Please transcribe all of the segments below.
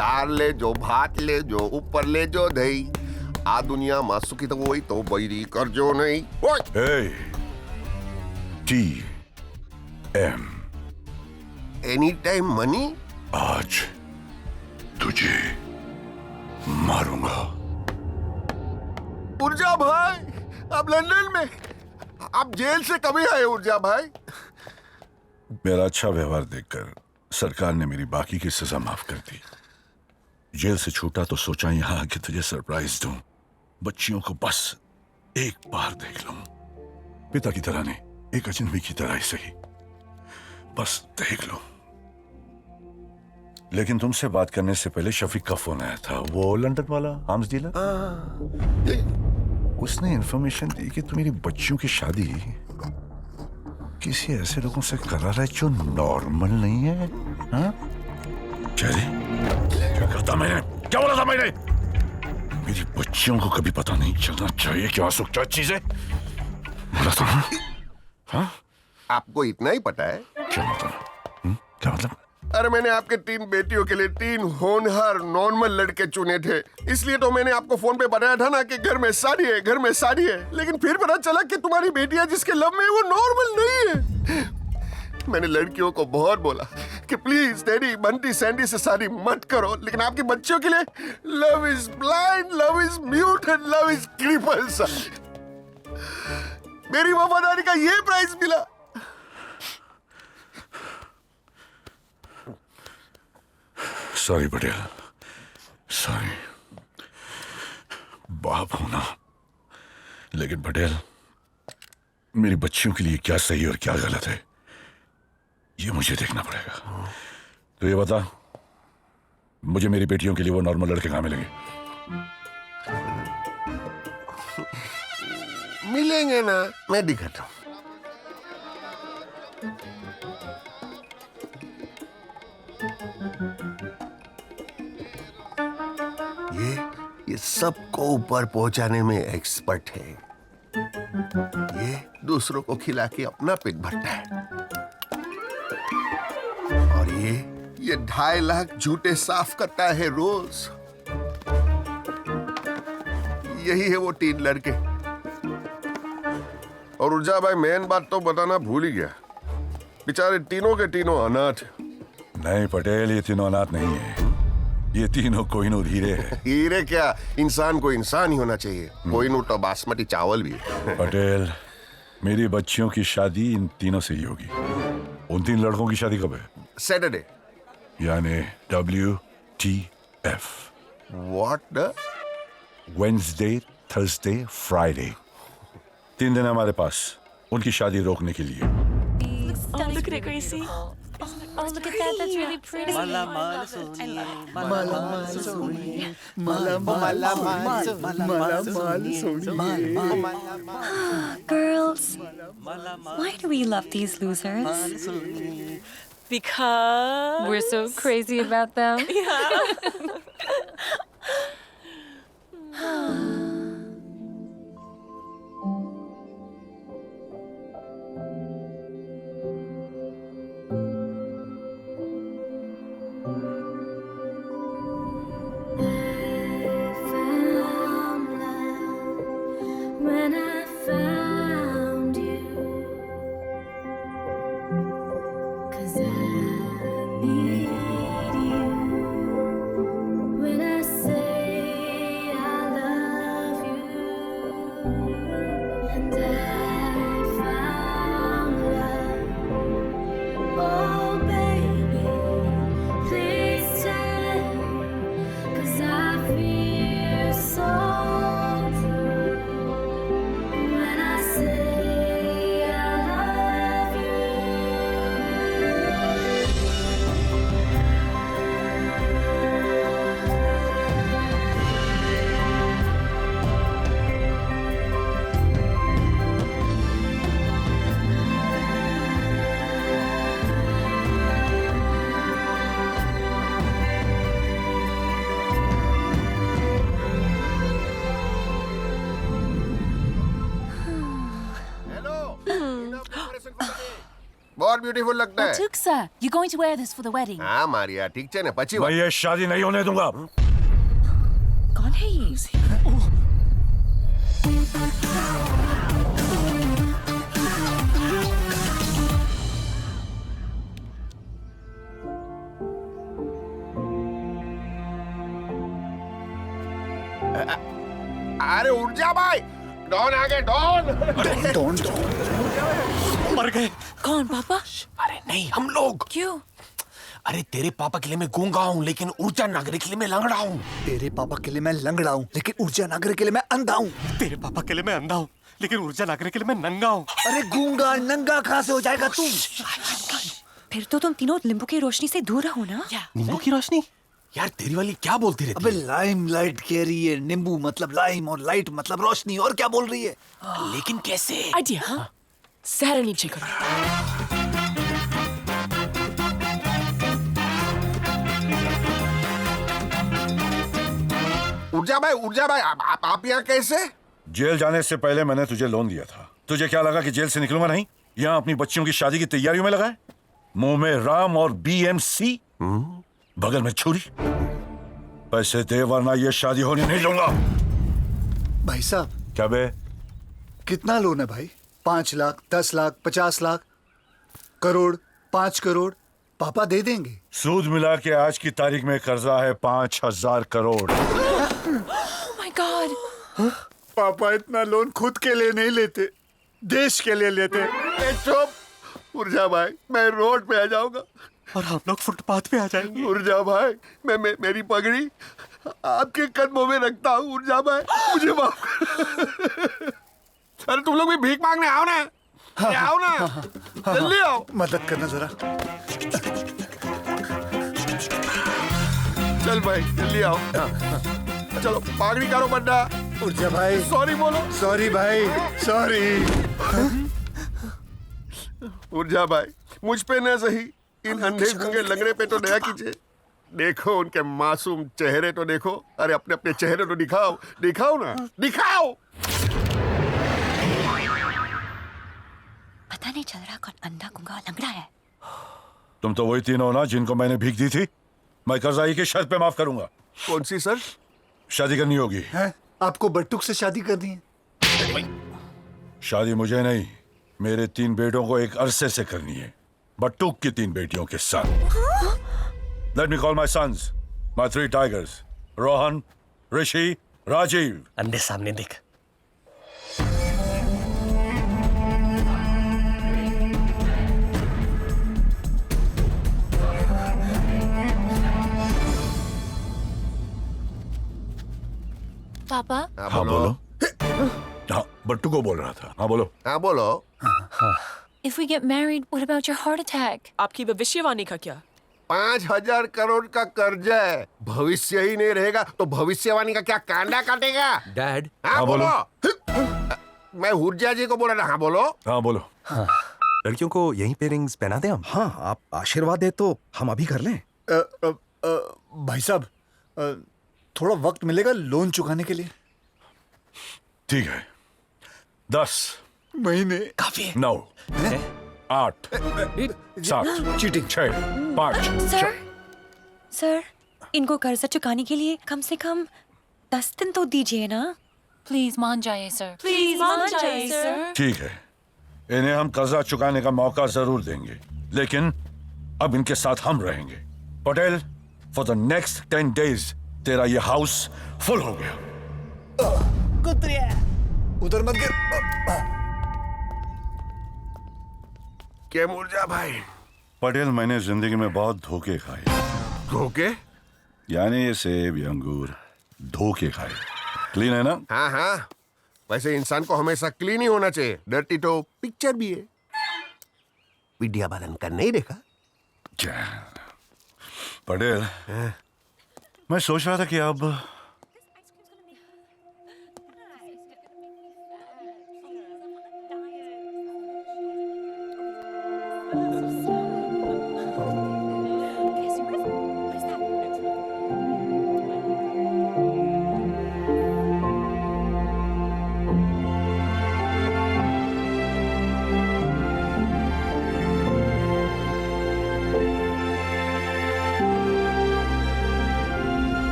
दाल ले जो, भात ले जो, ऊपर ले जो दही। आ दुनिया में सुखी तो वही तो बैरी कर जो नहीं। TM any time money. आज तुझे मारूंगा। ऊर्जा भाई, आप लंदन में, आप जेल से कभी आए ऊर्जा भाई? मेरा अच्छा व्यवहार देखकर सरकार ने मेरी बाकी की सजा माफ कर दी। जेल से छूटा तो सोचा यहां आके तुझे सरप्राइज दूं, बच्चियों को बस एक बार देख लूं। पिता की तरह नहीं, एक अजनबी की तरह ही सही, बस देख लो। लेकिन तुमसे बात करने से पहले शफीक का फोन आया था, वो लंदन वाला आर्म्स डीलर। उसने इंफॉर्मेशन दी कि तुम मेरी बच्चियों की शादी किसी ऐसे लोगों से करा रहा है जो नॉर्मल नहीं है। हाँ? क्या कहता मैंने, क्या बोला था मैंने? मेरी बच्चियों को कभी पता नहीं चलना चाहिए क्या सुखचा चीज है, बोला था। हाँ? आपको इतना ही पता है? क्या मतलब? क्या मतलब? अरे मैंने आपके 3 बेटियों के लिए 3 होनहार नॉर्मल लड़के चुने थे, इसलिए तो मैंने आपको फोन पे बताया था ना कि घर में शादी है, घर में शादी है। लेकिन फिर पता चला कि तुम्हारी बेटियां जिसके लव में वो नॉर्मल नहीं है। मैंने लड़कियों को बहुत बोला कि प्लीज डैडी बंटी सैंडी से शादी मत करो, लेकिन आपकी बच्चियों के लिए love is blind, love is mute and love is cripple. मेरी वफादारी का ये प्राइस मिला। Sorry Patel, sorry. बाप होना, लेकिन पटेल मेरी बच्चियों के लिए क्या सही और क्या गलत है ये मुझे देखना पड़ेगा। तो ये बता, मुझे मेरी बेटियों के लिए वो नॉर्मल लड़के कहां मिलेंगे? मिलेंगे ना, मैं दिखाता हूं। ये सबको ऊपर पहुंचाने में एक्सपर्ट है। ये दूसरों को खिला के अपना पेट भरता है। और ये 2.5 लाख झूठे साफ करता है रोज। यही है वो 3 लड़के। और ऊर्जा भाई मेन बात तो बताना भूल ही गया, बेचारे तीनों के तीनों अनाथ। नहीं पटेल, ये तीनों अनाथ नहीं है, ये तीनों कोहिनूर हीरे हैं। हीरे क्या, इंसान को इंसान ही होना चाहिए। कोहिनूर तो बासमती चावल भी है। पटेल मेरी बच्चियों की शादी इन तीनों से ही होगी। उन 3 लड़कों की शादी कब है? सैटरडे। यानी WTF। What the? Wednesday, Thursday, Friday, 3 दिन हमारे पास उनकी शादी रोकने के लिए। Oh, look at it, Gracie. Oh, look at that. That's really pretty. Girls, why do we love these losers? Because We're so crazy about them. When I found you, 'cause I need you. When I say I love बहुत beautiful लगता है। Tuksa, you're going to wear this for the wedding. हाँ मारिया, ठीक है ना, पची मैं ये शादी नहीं होने दूंगा। कौन है ये? अरे उठ जा भाई, डॉन आ गए, डॉन। मर गए। कौन पापा? अरे नहीं, हम लोग। क्यों? अरे तेरे पापा के लिए मैं गूंगा हूँ, लेकिन ऊर्जा नागरे के लिए मैं लंगड़ा हूँ। तेरे पापा के लिए मैं लंगड़ा हूँ, लेकिन ऊर्जा नागर के लिए मैं अंधा हूँ। तेरे पापा के लिए मैं अंधा हूँ, लेकिन ऊर्जा नागरे के लिए मैं नंगा हूँ। अरे गूंगा नंगा कहाँ से हो जाएगा तू? फिर तो तुम तीनों नींबू की रोशनी से दूर रहो ना। नींबू की रोशनी? यार तेरी वाली क्या बोलती रहती अबे है? लाइम लाइट कह रही है, नींबू मतलब लाइम और लाइट मतलब रोशनी, और क्या बोल रही है? लेकिन कैसे? Idea, huh? Sarah नीचे करो। उठ जा भाई, आप यहाँ कैसे? जेल जाने से पहले मैंने तुझे लोन दिया था। तुझे क्या लगा कि जेल से निकलूंगा नहीं? यहाँ अपनी बच्चियों की शादी की तैयारियों में लगा है? मुंह में राम और BMC, बगल में छुरी। पैसे दे वरना ये शादी होने नहीं दूंगा। भाई साहब, क्या बे? कितना लोन है भाई? 5 लाख, 10 लाख, 50 लाख, करोड़, 5 करोड़? पापा दे देंगे। सूद मिला के आज की तारीख में कर्जा है 5,000 करोड़। Oh my God! पापा इतना लोन खुद के लिए नहीं लेते, देश के लिए लेते। चुप, उठ जा भाई, मैं रोड पे आ जाऊंगा और हम लोग फुटपाथ पे आ जाएंगे। उठ जा भाई, मेरी पगड़ी आपके कदमों में रखता हूँ। उठ जा भाई, मुझे माफ कर। अरे तुम लोग भी भीख मांगने आओ ना, आओ ना, जल्दी आओ। मदद करना जरा। चल भाई जल्दी आओ। चलो पगड़ी करो बड्डा। उठ जा भाई। सॉरी बोलो। सॉरी भाई, सॉरी। उठ जा भाई, मुझ पे न सही, इन अंधे गंगे लंगड़े पे तो दया कीजिए। देखो उनके मासूम चेहरे तो देखो। अरे अपने अपने चेहरे तो दिखाओ, दिखाओ ना, दिखाओ। पता नहीं चल रहा कौन अंधा गुंगा लंगड़ा है। तुम तो वही तीनों ना जिनको मैंने भीख दी थी। मैं कर्जाई की शर्त पे माफ करूंगा। कौन सी सर? शादी करनी होगी। हैं? आपको बट्टुक से शादी करनी है? शादी मुझे नहीं, मेरे 3 बेटों को एक अरसे से करनी है। बट्टुक की 3 बेटियों के साथ। Let me call my sons, my 3 tigers, Rohan, Rishi, Rajiv. अंधे सामने देख। पापा? हाँ बोलो। हाँ बट्टू को बोल रहा था। हाँ बोलो। हाँ बोलो। If we get married, what about your heart attack? आपकी भविष्यवाणी का क्या? 5,000 करोड़ का कर्जा है, भविष्य ही नहीं रहेगा तो भविष्यवाणी का क्या कांडा काटेगा? डैड। हाँ बोलो। मैं हुर्जा जी को बोला था। हाँ बोलो। हाँ बोलो। लड़कियों को यहीं पे रिंग्स पहना दे हम। हाँ, आप आशीर्वाद दे तो हम अभी कर लें। भाई साहब, थोड़ा वक्त मिलेगा लोन चुकाने के लिए? ठीक है, 10 महीने? काफी है। 9 8 7 चीटिंग। 6 5 सर, इनको कर्जा चुकाने के लिए कम से कम 10 दिन तो दीजिए ना। Please मान जाइए सर। Please मान जाइए सर। ठीक है, इन्हें हम कर्जा चुकाने का मौका जरूर देंगे, लेकिन अब इनके साथ हम रहेंगे। Patel, for the next 10 days तेरा ये हाउस फुल हो गया। उधर मत गिर। क्या मुर्जा भाई? पटेल, मैंने जिंदगी में बहुत धोखे खाए। धोखे? यानी ये सेब या अंगूर धोखे खाए। क्लीन है ना? हाँ हाँ, वैसे इंसान को हमेशा क्लीन ही होना चाहिए। डर्टी तो पिक्चर भी है। विद्या बालन का नहीं देखा? क्या पटेल, मैं सोच रहा था कि अब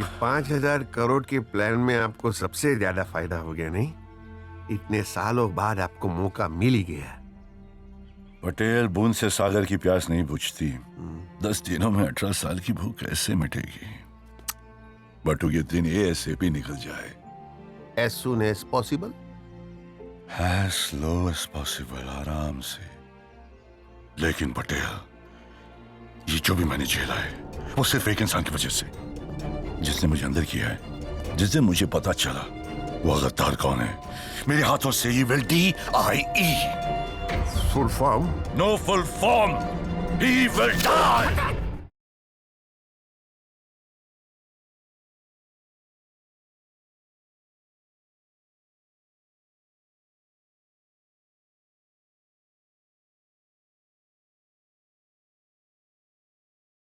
5,000 करोड़ के प्लान में आपको सबसे ज्यादा फायदा हो गया, नहीं? इतने सालों बाद आपको मौका मिल ही गया। पटेल, बूंद से सागर की प्यास नहीं बुझती। 10 दिनों में 18 साल की भूख कैसे मिटेगी? बटू ये दिन ASAP निकल जाए। As soon as possible? As slow as possible, आराम से। लेकिन पटेल, ये जो भी मैंने झेला है वो सिर्फ एक इंसान की वजह से, जिसने मुझे अंदर किया है। जिस दिन मुझे पता चला वो गद्दार कौन है, मेरे हाथों से ही will die. Full form? No full form. He will die.